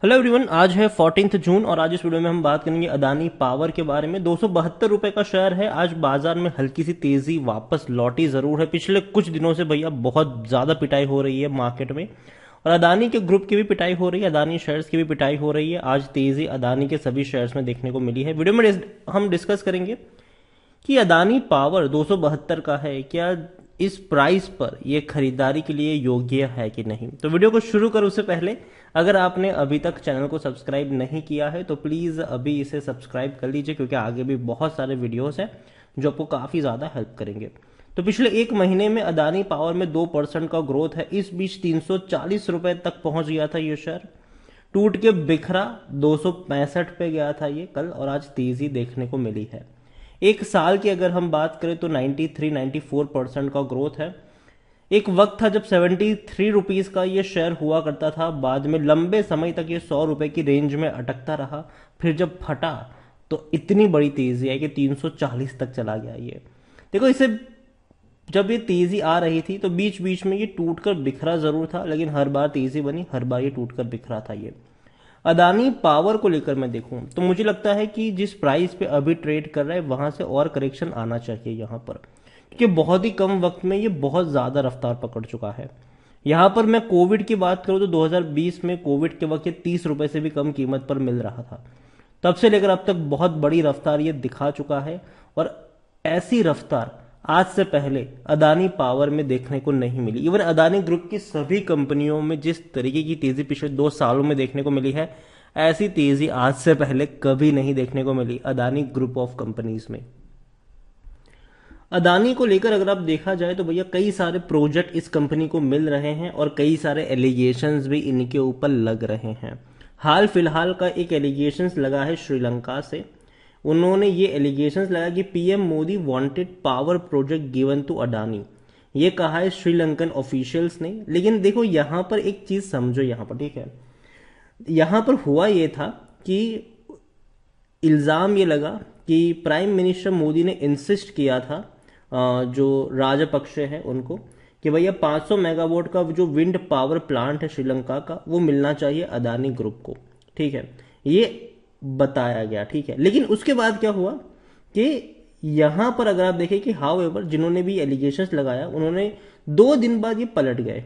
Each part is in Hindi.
हेलो एवरीवन, आज है 14 जून और आज इस वीडियो में हम बात करेंगे अदानी पावर के बारे में। 272 रुपए का शेयर है। आज बाजार में हल्की सी तेजी वापस लौटी जरूर है। पिछले कुछ दिनों से भैया बहुत ज्यादा पिटाई हो रही है मार्केट में और अदानी के ग्रुप की भी पिटाई हो रही है, अदानी शेयर्स की भी पिटाई हो रही है। आज तेजी अदानी के सभी शेयर्स में देखने को मिली है। वीडियो में हम डिस्कस करेंगे कि अदानी पावर 272 का है, क्या इस प्राइस पर यह खरीदारी के लिए योग्य है कि नहीं। तो वीडियो को शुरू करूं उससे पहले अगर आपने अभी तक चैनल को सब्सक्राइब नहीं किया है तो प्लीज अभी इसे सब्सक्राइब कर लीजिए, क्योंकि आगे भी बहुत सारे वीडियोस हैं जो आपको काफी ज्यादा हेल्प करेंगे। तो पिछले एक महीने में अदानी पावर में 2% का ग्रोथ है। इस बीच 340 रुपए तक पहुंच गया था ये शेयर, टूट के बिखरा 265 पे गया था ये कल, और आज तेजी देखने को मिली है। एक साल की अगर हम बात करें तो 93-94% का ग्रोथ है। एक वक्त था जब 73 रुपीज का ये शेयर हुआ करता था, बाद में लंबे समय तक ये 100 रुपए की रेंज में अटकता रहा, फिर जब फटा तो इतनी बड़ी तेजी आई कि 340 तक चला गया ये। देखो, इसे जब ये तेजी आ रही थी तो बीच बीच में ये टूटकर बिखरा जरूर था, लेकिन हर बार तेजी बनी, हर बार ये टूटकर बिखरा था ये। अदानी पावर को लेकर मैं देखूं तो मुझे लगता है कि जिस प्राइस पे अभी ट्रेड कर रहा है वहां से और करेक्शन आना चाहिए यहां पर, क्योंकि बहुत ही कम वक्त में ये बहुत ज्यादा रफ्तार पकड़ चुका है। यहां पर मैं कोविड की बात करूं तो 2020 में कोविड के वक्त ये 30 रुपए से भी कम कीमत पर मिल रहा था। तब से लेकर अब तक बहुत बड़ी रफ्तार ये दिखा चुका है, और ऐसी रफ्तार आज से पहले अदानी पावर में देखने को नहीं मिली। इवन अदानी ग्रुप की सभी कंपनियों में जिस तरीके की तेजी पिछले 2 सालों में देखने को मिली है, ऐसी तेजी आज से पहले कभी नहीं देखने को मिली अदानी ग्रुप ऑफ कंपनीज में। अदानी को लेकर अगर आप देखा जाए तो भैया कई सारे प्रोजेक्ट इस कंपनी को मिल रहे हैं और कई सारे एलिगेशंस भी इनके ऊपर लग रहे हैं। हाल फिलहाल का एक एलिगेशंस लगा है श्रीलंका से। उन्होंने ये एलिगेशंस लगा कि PM Modi wanted power project given to Adani, ये कहा है श्रीलंकन ऑफिशियल्स ने। लेकिन देखो यहां पर एक चीज समझो, यहां पर ठीक है, यहां पर हुआ ये था कि इल्जाम ये लगा कि प्राइम मिनिस्टर मोदी ने इंसिस्ट किया था जो राजपक्षे हैं उनको, कि भैया 500 मेगावाट का जो विंड पावर प्लांट है श्रीलंका का वो मिलना चाहिए अदानी ग्रुप को। ठीक है, ये बताया गया। ठीक है, लेकिन उसके बाद क्या हुआ कि यहां पर अगर आप देखें कि हाउ एवर जिन्होंने भी एलिगेशंस लगाया उन्होंने 2 दिन बाद ये पलट गए।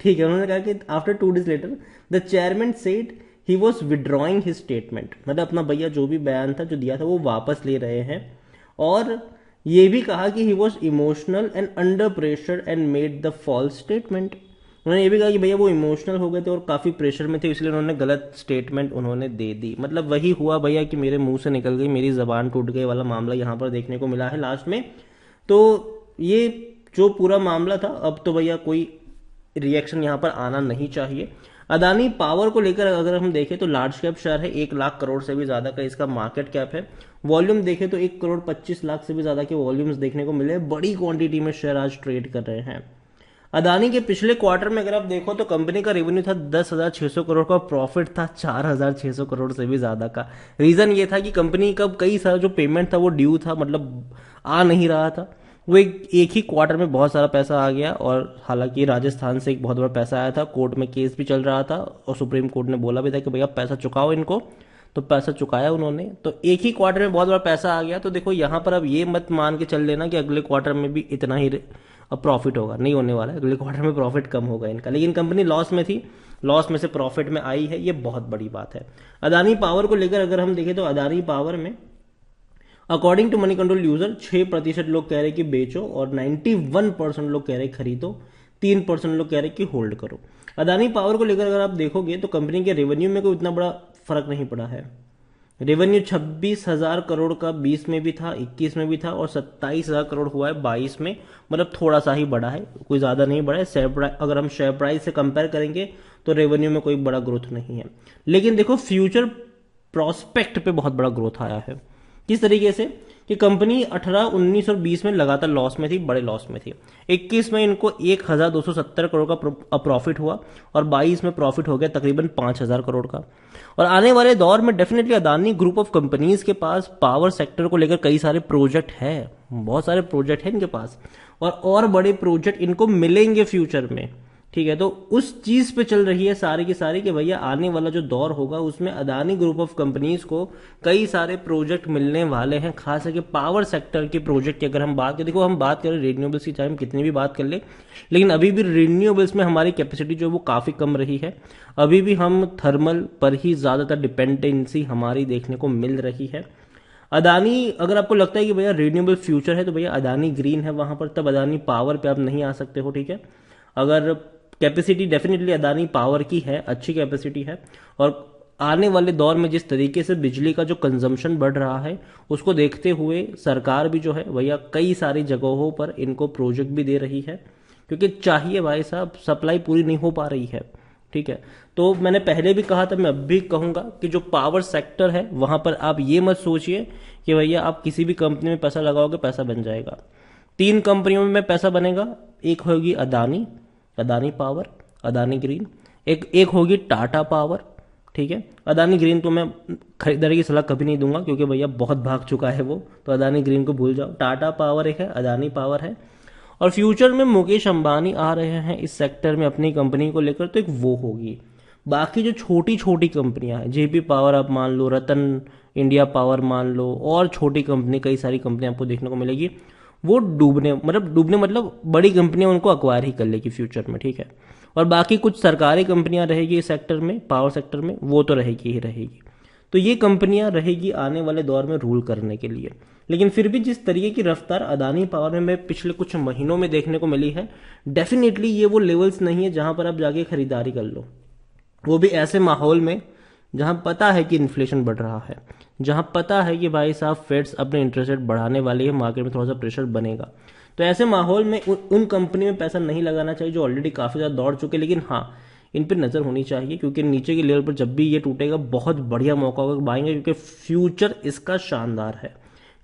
ठीक है, उन्होंने कहा कि after 2 days later the chairman said he was withdrawing his statement, मतलब अपना भैया जो भी बयान था जो दिया था वो वापस ले रहे हैं। और ये भी कहा कि he was emotional and under pressure and made the false statement. उन्होंने ये भी कहा कि भैया वो इमोशनल हो गए थे और काफी प्रेशर में थे, इसलिए उन्होंने गलत स्टेटमेंट उन्होंने दे दी। मतलब वही हुआ भैया कि मेरे मुंह से निकल गई, मेरी जबान टूट गई वाला मामला यहां पर देखने को मिला है लास्ट में। तो ये जो पूरा मामला था, अब तो भैया कोई रिएक्शन यहां पर आना नहीं चाहिए। अदानी पावर को लेकर अगर हम देखें तो लार्ज कैप शेयर है, 1 लाख करोड़ से भी ज्यादा का इसका मार्केट कैप है। वॉल्यूम देखें तो 1 करोड़ 25 लाख से भी ज्यादा के वॉल्यूम्स देखने को मिले। बड़ी क्वांटिटी में शेयर आज ट्रेड कर रहे हैं। अदानी के पिछले क्वार्टर में अगर आप देखो तो कंपनी का रेवेन्यू था 10,600 करोड़ का, प्रॉफिट था 4,600 करोड़ से भी ज्यादा का। रीजन ये था कि कंपनी का कई सारा जो पेमेंट था वो ड्यू था, मतलब आ नहीं रहा था। वो एक ही क्वार्टर में बहुत सारा पैसा आ गया, और हालांकि राजस्थान से एक बहुत बड़ा पैसा आया था, कोर्ट में केस भी चल रहा था और सुप्रीम कोर्ट ने बोला भी था कि भैया पैसा चुकाओ इनको, तो पैसा चुकाया उन्होंने। तो एक ही क्वार्टर में बहुत बड़ा पैसा आ गया। तो देखो यहां पर अब ये मत मान के चल लेना कि अगले क्वार्टर में भी इतना ही अब प्रॉफिट होगा, नहीं होने वाला है। अगले क्वार्टर में प्रॉफिट कम होगा इनका, लेकिन कंपनी लॉस में थी, लॉस में से प्रॉफिट में आई है, ये बहुत बड़ी बात है। अदानी पावर को लेकर अगर हम देखें तो अदानी पावर में according to Moneycontrol user 6% लोग कह रहे कि बेचो और 91% लोग कह रहे खरीदो, 3% लोग कह रहे कि होल्ड करो। अदानी पावर को लेकर अगर आप देखोगे तो कंपनी के रेवेन्यू में कोई इतना बड़ा फर्क नहीं पड़ा है। रेवेन्यू 26,000 करोड़ का 20 में भी था, 21 में भी था, और 27,000 करोड़ हुआ है 22 में, मतलब थोड़ा सा ही बढ़ा है, कोई ज्यादा नहीं बढ़ा है। अगर हम शेयर प्राइस से कंपेयर करेंगे तो रेवेन्यू में कोई बड़ा ग्रोथ नहीं है। लेकिन देखो फ्यूचर प्रोस्पेक्ट पे बहुत बड़ा ग्रोथ आया है। किस तरीके से कि कंपनी 18, 19 और 20 में लगातार लॉस में थी, बड़े लॉस में थी। 21 में इनको 1,270 करोड़ का प्रॉफिट हुआ और 22 में प्रॉफिट हो गया तकरीबन 5,000 करोड़ का। और आने वाले दौर में definitely Adani group of companies के पास पावर सेक्टर को लेकर कई सारे प्रोजेक्ट है, बहुत सारे प्रोजेक्ट है इनके पास, और बड़े प्रोजेक्ट इनको मिलेंगे फ्यूचर में। ठीक है, तो उस चीज पे चल रही है सारी की सारी कि भैया आने वाला जो दौर होगा उसमें अदानी ग्रुप ऑफ कंपनीज को कई सारे प्रोजेक्ट मिलने वाले हैं, खास करके पावर सेक्टर के प्रोजेक्ट की अगर हम बात करें। देखो हम बात करें रिन्यूएबल्स की, चाहे हम कितनी भी बात कर ले, लेकिन अभी भी रिन्यूएबल्स में हमारी कैपेसिटी जो है वो काफी कम रही है। अभी भी हम थर्मल पर ही ज्यादातर डिपेंडेंसी हमारी देखने को मिल रही है। अदानी, अगर आपको लगता है कि भैया रिन्यूएबल फ्यूचर है तो भैया अदानी ग्रीन है वहां पर, तब अदानी पावर पे आप नहीं आ सकते हो। ठीक है, अगर कैपेसिटी डेफिनेटली अदानी पावर की है, अच्छी कैपेसिटी है, और आने वाले दौर में जिस तरीके से बिजली का जो कंजम्पशन बढ़ रहा है उसको देखते हुए सरकार भी जो है भैया कई सारी जगहों पर इनको प्रोजेक्ट भी दे रही है, क्योंकि चाहिए भाई साहब, सप्लाई पूरी नहीं हो पा रही है। ठीक है, तो मैंने पहले भी कहा था, मैं अब भी कहूंगा कि जो पावर सेक्टर है वहां पर आप ये मत सोचिए कि भैया आप किसी भी कंपनी में पैसा लगाओगे पैसा बन जाएगा। 3 कंपनियों में पैसा बनेगा, एक होगी अदानी, अदानी पावर, अदानी ग्रीन, एक होगी टाटा पावर। ठीक है, अदानी ग्रीन तो मैं खरीदारी की सलाह कभी नहीं दूंगा क्योंकि भैया बहुत भाग चुका है वो, तो अदानी ग्रीन को भूल जाओ। टाटा पावर एक है, अदानी पावर है, और फ्यूचर में मुकेश अंबानी आ रहे हैं इस सेक्टर में अपनी कंपनी को लेकर, तो एक वो होगी। बाकी जो छोटी छोटी कंपनियां हैं, जेपी पावर आप मान लो, रतन इंडिया पावर मान लो, और छोटी कंपनी कई सारी कंपनी आपको देखने को मिलेगी, वो डूबने मतलब बड़ी कंपनियां उनको अक्वायर ही कर लेगी फ्यूचर में। ठीक है, और बाकी कुछ सरकारी कंपनियां रहेगी इस सेक्टर में, पावर सेक्टर में, वो तो रहेगी ही रहेगी। तो ये कंपनियां रहेगी आने वाले दौर में रूल करने के लिए। लेकिन फिर भी जिस तरीके की रफ्तार अदानी पावर में पिछले कुछ महीनों में देखने को मिली है, डेफिनेटली ये वो लेवल्स नहीं है जहां पर आप जाके खरीदारी कर लो, वो भी ऐसे माहौल में जहां पता है कि इन्फ्लेशन बढ़ रहा है, जहां पता है कि भाई साहब फेड्स अपने इंटरेस्ट रेट बढ़ाने वाली है, मार्केट में थोड़ा सा प्रेशर बनेगा। तो ऐसे माहौल में उन कंपनी में पैसा नहीं लगाना चाहिए जो ऑलरेडी काफी ज्यादा दौड़ चुके, लेकिन हाँ इन पर नजर होनी चाहिए, क्योंकि नीचे के लेवल पर जब भी ये टूटेगा बहुत बढ़िया मौका होगा बाएंगे, क्योंकि फ्यूचर इसका शानदार है।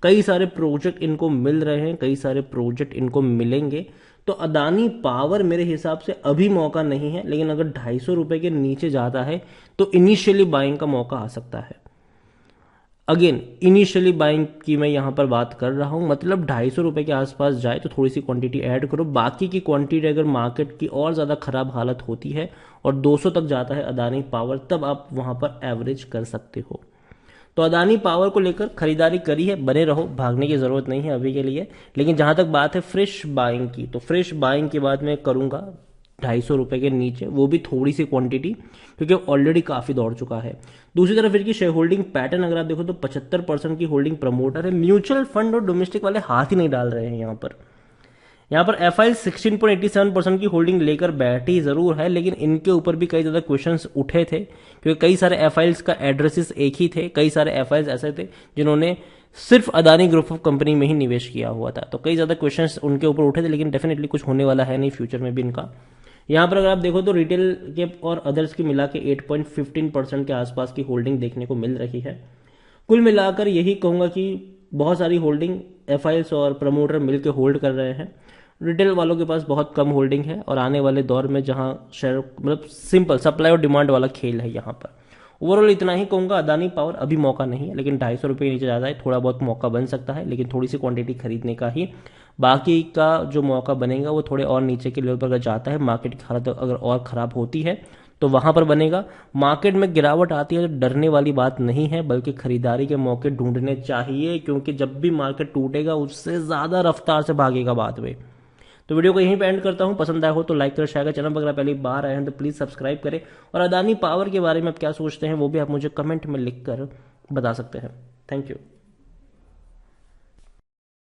कई सारे प्रोजेक्ट इनको मिल रहे हैं, कई सारे प्रोजेक्ट इनको मिलेंगे। तो अदानी पावर मेरे हिसाब से अभी मौका नहीं है, लेकिन अगर 250 रुपए के नीचे जाता है तो इनिशियली बाइंग का मौका आ सकता है। अगेन इनिशियली बाइंग की मैं यहां पर बात कर रहा हूं, मतलब 250 रुपए के आसपास जाए तो थोड़ी सी क्वांटिटी ऐड करो, बाकी की क्वांटिटी अगर मार्केट की और ज्यादा खराब हालत होती है और 200 तक जाता है अदानी पावर, तब आप वहां पर एवरेज कर सकते हो। तो अदानी पावर को लेकर खरीदारी करी है, बने रहो, भागने की जरूरत नहीं है अभी के लिए। लेकिन जहां तक बात है फ्रेश बाइंग की, तो फ्रेश बाइंग की बात मैं करूंगा 250 रुपए के नीचे, वो भी थोड़ी सी क्वांटिटी, क्योंकि ऑलरेडी काफी दौड़ चुका है। दूसरी तरफ इनकी शेयर होल्डिंग पैटर्न अगर आप देखो तो 75% की होल्डिंग प्रमोटर है, म्यूचुअल फंड और डोमेस्टिक वाले हाथ ही नहीं डाल रहे हैं यहाँ पर एफआई 16.87% की होल्डिंग लेकर बैठी जरूर है, लेकिन इनके ऊपर भी कई ज्यादा क्वेश्चंस उठे थे, क्योंकि कई सारे एफआईएल्स का एड्रेसेस एक ही थे, कई सारे एफआईएल्स ऐसे थे जिन्होंने सिर्फ अदानी ग्रुप ऑफ कंपनी में ही निवेश किया हुआ था, तो कई ज्यादा क्वेश्चंस उनके ऊपर उठे थे, लेकिन डेफिनेटली कुछ होने वाला है नहीं फ्यूचर में भी इनका। यहाँ पर अगर आप देखो तो रिटेल के और अदर्स की मिला के 8.15% के आसपास की होल्डिंग देखने को मिल रही है। कुल मिलाकर यही कहूंगा कि बहुत सारी होल्डिंग एफआईएल्स और प्रमोटर मिलकर होल्ड कर रहे हैं, रिटेल वालों के पास बहुत कम होल्डिंग है, और आने वाले दौर में जहां शेयर मतलब सिंपल सप्लाई और डिमांड वाला खेल है यहाँ पर। ओवरऑल इतना ही कहूंगा, अदानी पावर अभी मौका नहीं है, लेकिन 250 रुपये के नीचे ज्यादा है, थोड़ा बहुत मौका बन सकता है, लेकिन थोड़ी सी क्वांटिटी खरीदने का ही। बाकी का जो मौका बनेगा वो थोड़े और नीचे के लेवल पर अगर जाता है, मार्केट की हालत अगर और खराब होती है तो वहां पर बनेगा। मार्केट में गिरावट आती है तो डरने वाली बात नहीं है, बल्कि खरीदारी के मौके ढूंढने चाहिए, क्योंकि जब भी मार्केट टूटेगा उससे ज्यादा रफ्तार से भागेगा बाद में। तो वीडियो को यहीं पे एंड करता हूं, पसंद आया हो तो लाइक करें, शेयर करें, चैनल पर अगर पहली बार आए हैं तो प्लीज सब्सक्राइब करें, और अदानी पावर के बारे में आप क्या सोचते हैं वो भी आप मुझे कमेंट में लिखकर बता सकते हैं। Thank you.